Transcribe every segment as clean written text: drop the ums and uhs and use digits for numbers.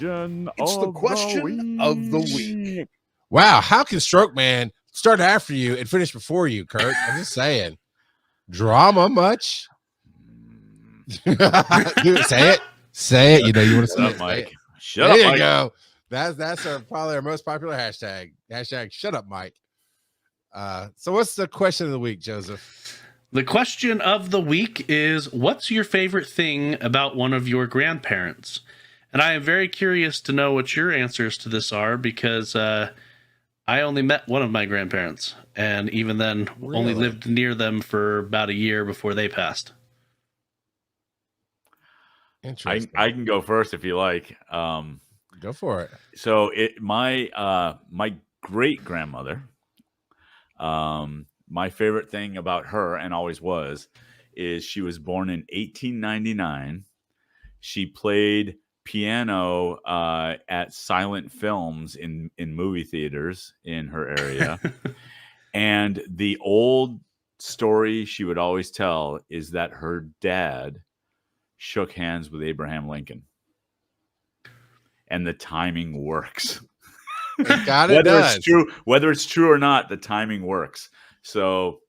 It's the question of the week. Wow, how can Stroke Man start after you and finish before you, Kurt? I'm just saying. Drama much? Dude, say it. Say it. You know you want to say it. Mike. Shut up, There Mike. you go. That's probably our most popular hashtag. Hashtag shut up, Mike. So what's the question of the week, Joseph? The question of the week is, what's your favorite thing about one of your grandparents? And I am very curious to know what your answers to this are, because I only met one of my grandparents, and even then only lived near them for about a year before they passed. Interesting. I can go first if you like. Go for it. So my great grandmother, my favorite thing about her, and always was, is she was born in 1899. She played piano at silent films in movie theaters in her area. And the old story she would always tell is that her dad shook hands with Abraham Lincoln. And the timing works. Whether it's true or not, the timing works. So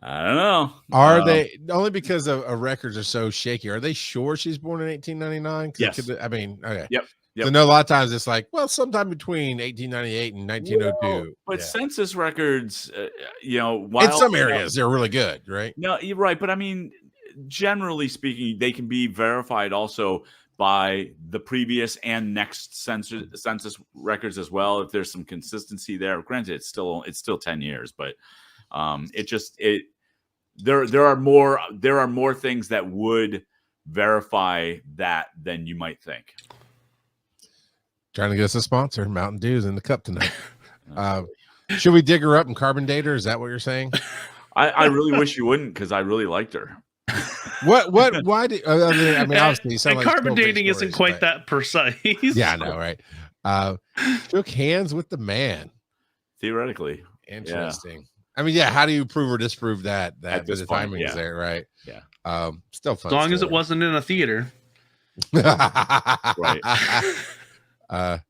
I don't know. Are they only because of records are so shaky? Are they sure she's born in 1899? Yes. I mean, okay. Yep. So no, a lot of times it's like, well, sometime between 1898 and 1902. But census records, while in some areas they're really good, right? No, you're right. But I mean, generally speaking, they can be verified also by the previous and next census records as well. If there's some consistency there, granted, it's still 10 years, but there are more things that would verify that than you might think. Trying to get us a sponsor. Mountain Dew's in the cup tonight. Should we dig her up and carbon date her? Is that what you're saying? I really wish you wouldn't, because I really liked her. Why did I mean, obviously you sound and like carbon dating isn't quite that precise. Yeah, I know, right? Shook hands with the man. Theoretically. Interesting. Yeah. I mean, yeah, how do you prove or disprove that the timing is yeah. there, right? Yeah. Still fun. As long as it wasn't in a theater. Right. My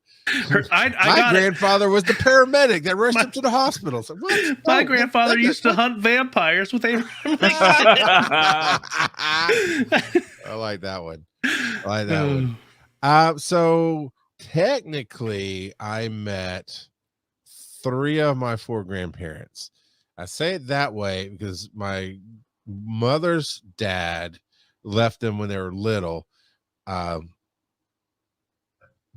grandfather was the paramedic that rushed him to the hospital. So, what? My grandfather used to hunt vampires with Abraham Lincoln. I like that one. So technically, I met 3 of my 4 grandparents. I say it that way because my mother's dad left them when they were little.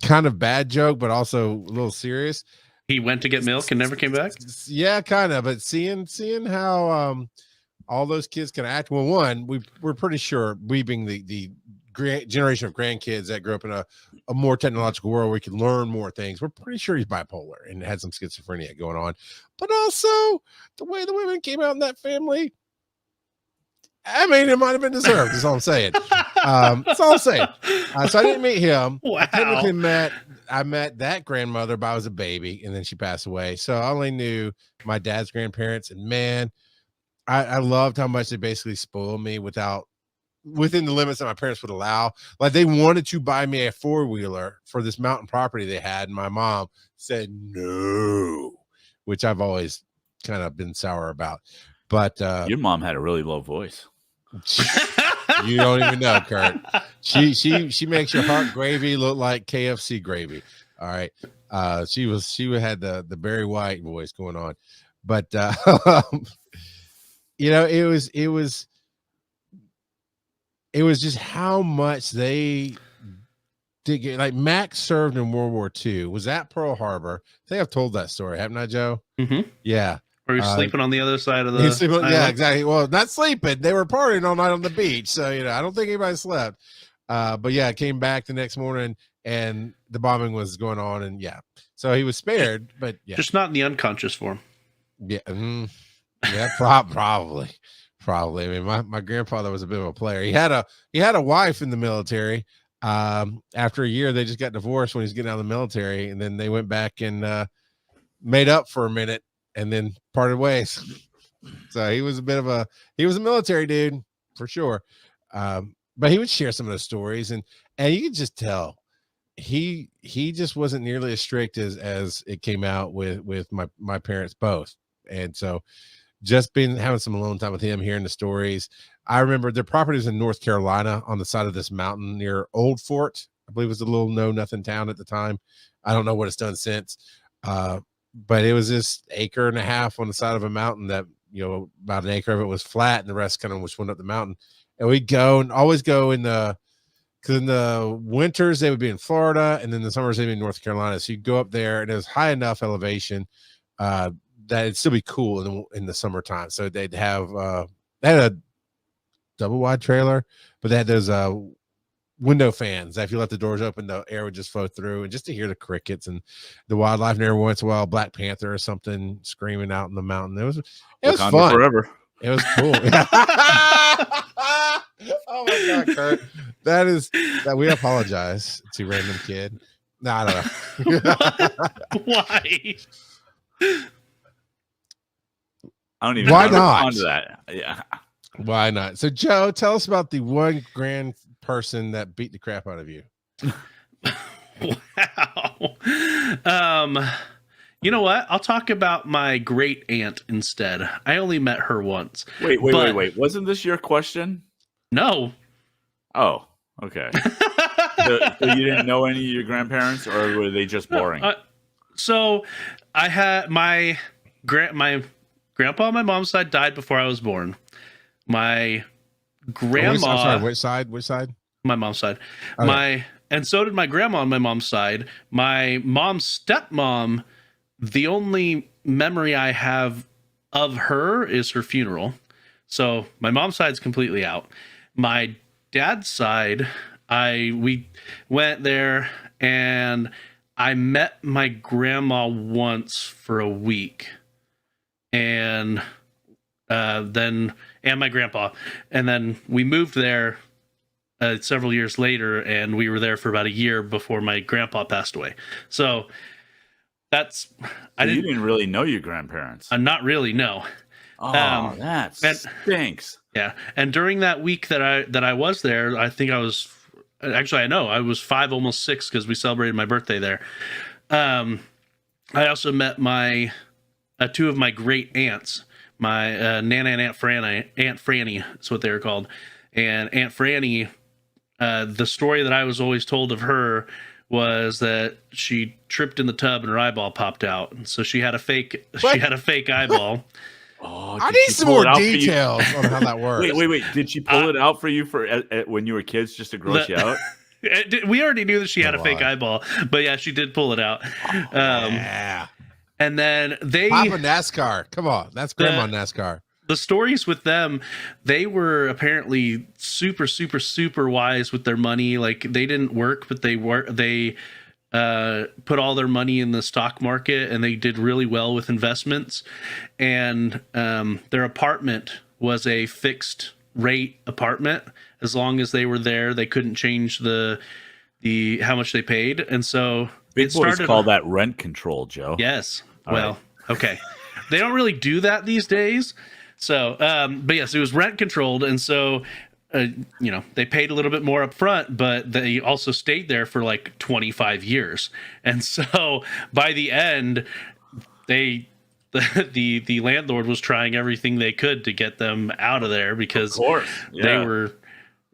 Kind of bad joke, but also a little serious. He went to get milk and never came back. Yeah, kind of. But seeing how all those kids can act. Well, one, we're pretty sure, we being the generation of grandkids that grew up in a more technological world where we can learn more things, we're pretty sure he's bipolar and had some schizophrenia going on. But also the way the women came out in that family, I mean, it might have been deserved. That's all I'm saying. That's all I'm saying. So I didn't meet him. Wow. I technically met that grandmother, but I was a baby, and then she passed away. So I only knew my dad's grandparents, and man, I loved how much they basically spoiled me within the limits that my parents would allow. Like, they wanted to buy me a 4-wheeler for this mountain property they had, and my mom said no, which I've always kind of been sour about. But your mom had a really low voice. You don't even know, Kurt. She makes your heart gravy look like KFC gravy. All right. She had the Barry White voice going on. But it was just how much they did get. Like, Max served in World War II. Was that Pearl Harbor? I think I've told that story, haven't I, Joe? Mm-hmm. Yeah. Or you're sleeping on the other side of the yeah, exactly. Well, not sleeping. They were partying all night on the beach. So, I don't think anybody slept. But yeah, came back the next morning and the bombing was going on. And yeah, so he was spared, but yeah. Just not in the unconscious form. Yeah. Yeah, probably. I mean, my grandfather was a bit of a player. He had a wife in the military. After a year, they just got divorced when he was getting out of the military. And then they went back and made up for a minute. And then parted ways. So he was a military dude for sure. But he would share some of those stories and you could just tell he just wasn't nearly as strict as it came out with my parents both. And so just having some alone time with him, hearing the stories. I remember their property was in North Carolina on the side of this mountain near Old Fort. I believe it was a little nothing town at the time. I don't know what it's done since. But it was this acre and a half on the side of a mountain that, about an acre of it was flat and the rest kind of just went up the mountain. And we'd go and always go because in the winters they would be in Florida, and then the summers they'd be in North Carolina. So you go up there, and it was high enough elevation that it'd still be cool in the summertime. So they'd have they had a double wide trailer, but they had those window fans that if you let the doors open, the air would just flow through, and just to hear the crickets and the wildlife, and every once in a while, Black Panther or something screaming out in the mountain. It was fun. Forever. It was cool. Oh my God, Kurt. That we apologize to random kid. No, I don't know. Why? I don't even Why know how to not? respond to that. Yeah. Why not? So, Joe, tell us about the one grand person that beat the crap out of you. Wow. You know what? I'll talk about my great aunt instead. I only met her once. Wait. Wasn't this your question? No. Oh, okay. So you didn't know any of your grandparents, or were they just boring? So I had my grandpa on my mom's side died before I was born. My grandma. I'm sorry, which side? My mom's side. Okay. And so did my grandma on my mom's side. My mom's stepmom, the only memory I have of her is her funeral. So my mom's side's completely out. My dad's side, we went there and I met my grandma once for a week. And my grandpa. And then we moved there several years later, and we were there for about a year before my grandpa passed away. So you didn't really know your grandparents. Not really, no. Oh, that stinks. Yeah, and during that week that I was there, I think I was 5, almost 6, because we celebrated my birthday there. I also met my two of my great aunts, my Nana and Aunt Franny. That's what they were called. And Aunt Franny, the story that I was always told of her was that she tripped in the tub and her eyeball popped out. And so she had a fake eyeball. Oh, I need some more details on how that works. Wait. Did she pull it out for you when you were kids just to gross you out? We already knew that she had a fake eyeball, but yeah, she did pull it out. Yeah. And then Papa NASCAR. Come on, that's Grandma NASCAR. The stories with them, they were apparently super, super, super wise with their money. Like, they didn't work, but they put all their money in the stock market, and they did really well with investments. And their apartment was a fixed rate apartment. As long as they were there, they couldn't change the how much they paid. And so Big boys call that rent control, Joe. Yes. Well, okay. They don't really do that these days. So, but yes, it was rent controlled. And so, they paid a little bit more up front, but they also stayed there for like 25 years. And so by the end, the landlord was trying everything they could to get them out of there, because of course. Yeah.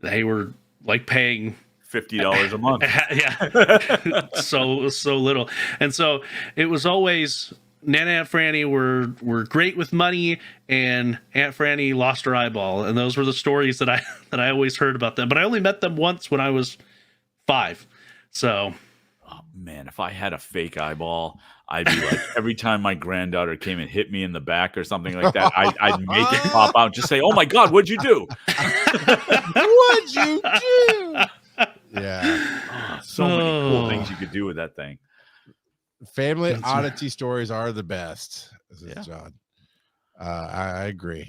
they were like paying $50 a month. Yeah. so little. And so it was always Nana and Aunt Franny were great with money, and Aunt Franny lost her eyeball. And those were the stories that I always heard about them. But I only met them once when I was 5. So, oh man, if I had a fake eyeball, I'd be like, every time my granddaughter came and hit me in the back or something like that, I'd make it pop out and just say, "Oh my God, what'd you do? What'd you do?" Yeah. Oh, so many cool things you could do with that thing. Family oddity stories are the best. This is John. I agree.